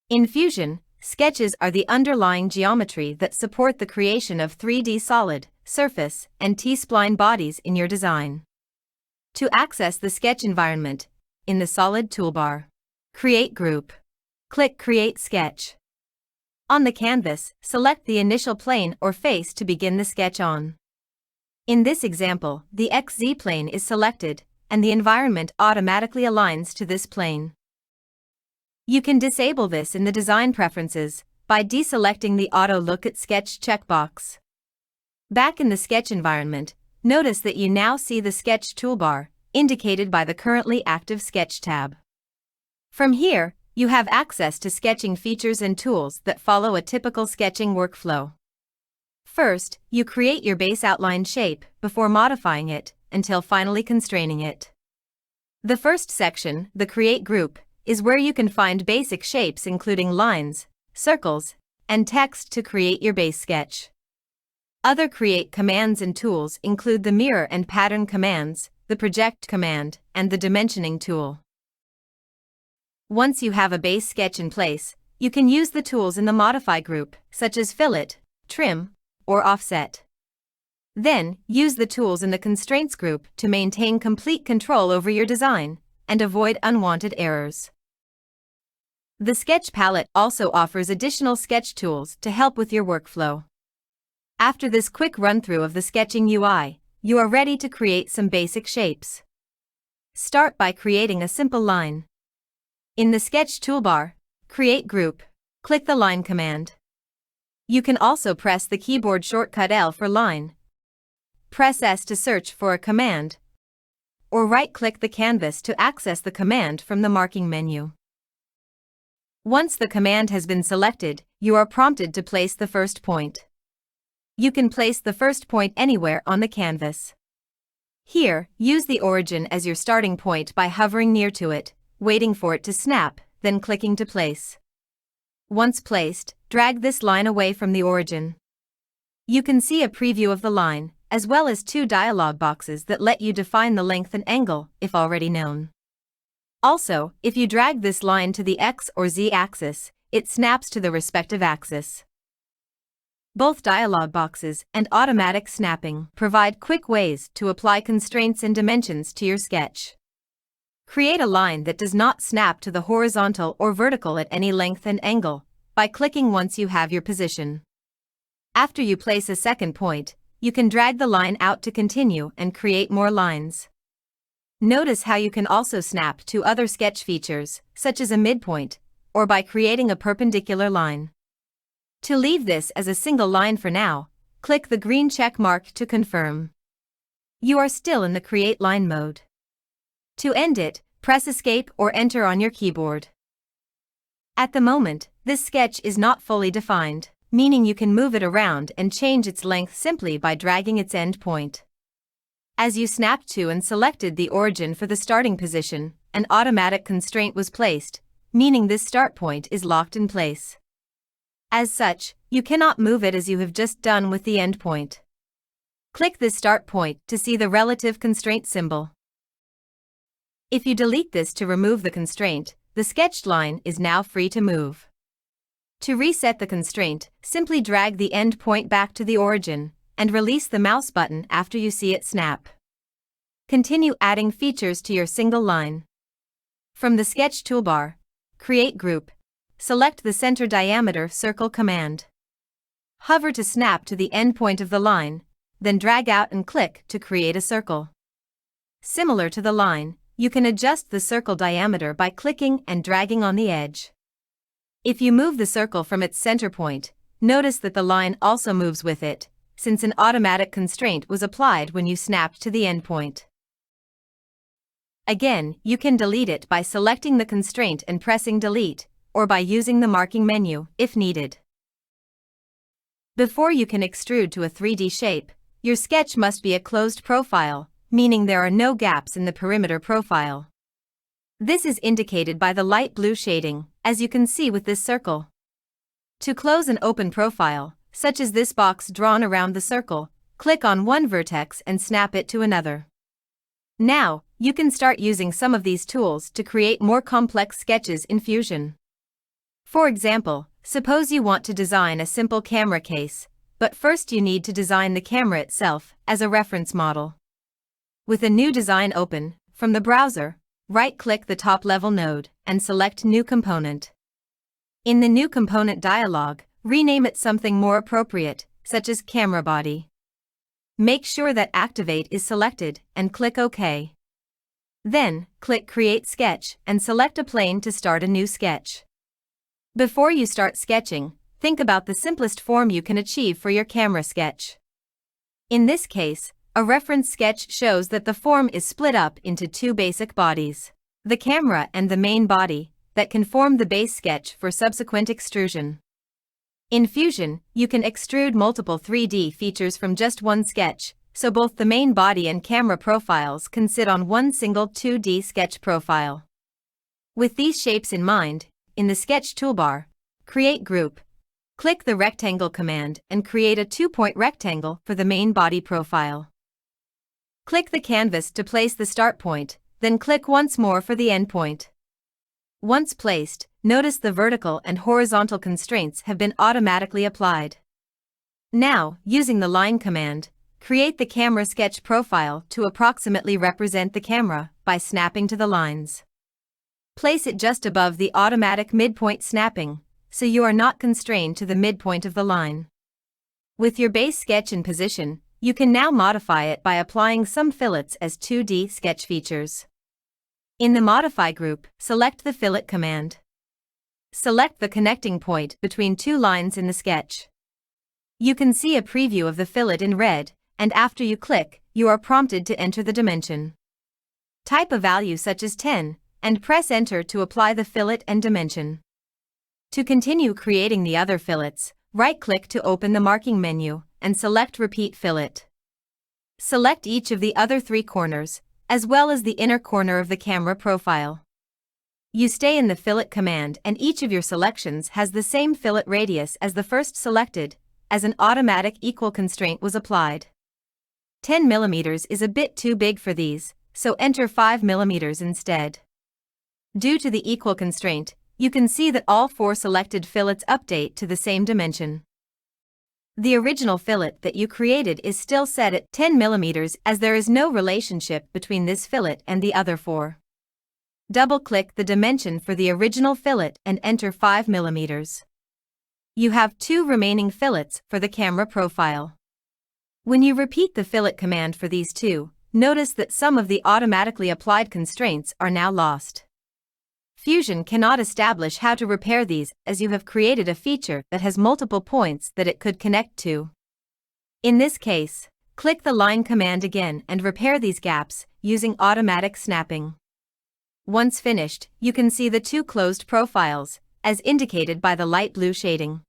In Fusion, sketches are the underlying geometry that support the creation of 3D solid, surface, and T-spline bodies in your design. To access the sketch environment, in the Solid toolbar, Create Group. Click Create Sketch. On the canvas, select the initial plane or face to begin the sketch on. In this example, the XZ plane is selected, and the environment automatically aligns to this plane. You can disable this in the Design Preferences by deselecting the Auto Look at Sketch checkbox. Back in the sketch environment, notice that you now see the Sketch toolbar, indicated by the currently active Sketch tab. From here, you have access to sketching features and tools that follow a typical sketching workflow. First, you create your base outline shape before modifying it until finally constraining it. The first section, the Create Group, is where you can find basic shapes including lines, circles, and text to create your base sketch. Other Create commands and tools include the Mirror and Pattern commands, the Project command, and the Dimensioning tool. Once you have a base sketch in place, you can use the tools in the Modify group, such as Fillet, Trim, or Offset. Then, use the tools in the Constraints group to maintain complete control over your design and avoid unwanted errors. The Sketch palette also offers additional sketch tools to help with your workflow. After this quick run-through of the sketching UI, you are ready to create some basic shapes. Start by creating a simple line. In the Sketch toolbar, Create Group, click the Line command. You can also press the keyboard shortcut L for line. Press S to search for a command, or right-click the canvas to access the command from the marking menu. Once the command has been selected, you are prompted to place the first point. You can place the first point anywhere on the canvas. Here, use the origin as your starting point by hovering near to it, waiting for it to snap, then clicking to place. Once placed, drag this line away from the origin. You can see a preview of the line, as well as two dialog boxes that let you define the length and angle, if already known. Also, if you drag this line to the X or Z axis, it snaps to the respective axis. Both dialog boxes and automatic snapping provide quick ways to apply constraints and dimensions to your sketch. Create a line that does not snap to the horizontal or vertical at any length and angle by clicking once you have your position. After you place a second point, you can drag the line out to continue and create more lines. Notice how you can also snap to other sketch features, such as a midpoint, or by creating a perpendicular line. To leave this as a single line for now, click the green check mark to confirm. You are still in the Create Line mode. To end it, press Escape or Enter on your keyboard. At the moment, this sketch is not fully defined, meaning you can move it around and change its length simply by dragging its end point. As you snapped to and selected the origin for the starting position, an automatic constraint was placed, meaning this start point is locked in place. As such, you cannot move it as you have just done with the end point. Click this start point to see the relative constraint symbol. If you delete this to remove the constraint, the sketched line is now free to move. To reset the constraint, simply drag the end point back to the origin, and release the mouse button after you see it snap. Continue adding features to your single line. From the Sketch toolbar, Create Group, select the Center Diameter Circle command. Hover to snap to the end point of the line, then drag out and click to create a circle. Similar to the line, you can adjust the circle diameter by clicking and dragging on the edge. If you move the circle from its center point, notice that the line also moves with it, since an automatic constraint was applied when you snapped to the endpoint. Again, you can delete it by selecting the constraint and pressing Delete, or by using the marking menu, if needed. Before you can extrude to a 3D shape, your sketch must be a closed profile, meaning there are no gaps in the perimeter profile. This is indicated by the light blue shading, as you can see with this circle. To close an open profile, such as this box drawn around the circle, click on one vertex and snap it to another. Now, you can start using some of these tools to create more complex sketches in Fusion. For example, suppose you want to design a simple camera case, but first you need to design the camera itself as a reference model. With a new design open, from the browser, right-click the top-level node and select New Component. In the New Component dialog, rename it something more appropriate, such as Camera Body. Make sure that Activate is selected and click OK. Then, click Create Sketch and select a plane to start a new sketch. Before you start sketching, think about the simplest form you can achieve for your camera sketch. In this case, a reference sketch shows that the form is split up into two basic bodies, the camera and the main body, that can form the base sketch for subsequent extrusion. In Fusion, you can extrude multiple 3D features from just one sketch, so both the main body and camera profiles can sit on one single 2D sketch profile. With these shapes in mind, in the Sketch toolbar, Create Group, click the Rectangle command and create a two-point rectangle for the main body profile. Click the canvas to place the start point, then click once more for the end point. Once placed, notice the vertical and horizontal constraints have been automatically applied. Now, using the Line command, create the camera sketch profile to approximately represent the camera by snapping to the lines. Place it just above the automatic midpoint snapping, so you are not constrained to the midpoint of the line. With your base sketch in position, you can now modify it by applying some fillets as 2D sketch features. In the Modify group, select the Fillet command. Select the connecting point between two lines in the sketch. You can see a preview of the fillet in red, and after you click, you are prompted to enter the dimension. Type a value such as 10, and press Enter to apply the fillet and dimension. To continue creating the other fillets, right-click to open the marking menu, and select Repeat Fillet. Select each of the other three corners, as well as the inner corner of the camera profile. You stay in the Fillet command and each of your selections has the same fillet radius as the first selected, as an automatic equal constraint was applied. 10 mm is a bit too big for these, so enter 5 mm instead. Due to the equal constraint, you can see that all four selected fillets update to the same dimension. The original fillet that you created is still set at 10 mm as there is no relationship between this fillet and the other four. Double-click the dimension for the original fillet and enter 5 mm. You have two remaining fillets for the camera profile. When you repeat the Fillet command for these two, notice that some of the automatically applied constraints are now lost. Fusion cannot establish how to repair these as you have created a feature that has multiple points that it could connect to. In this case, click the Line command again and repair these gaps using automatic snapping. Once finished, you can see the two closed profiles, as indicated by the light blue shading.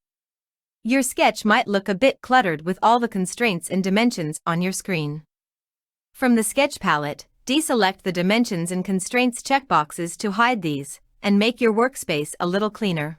Your sketch might look a bit cluttered with all the constraints and dimensions on your screen. From the Sketch palette, deselect the Dimensions and Constraints checkboxes to hide these, and make your workspace a little cleaner.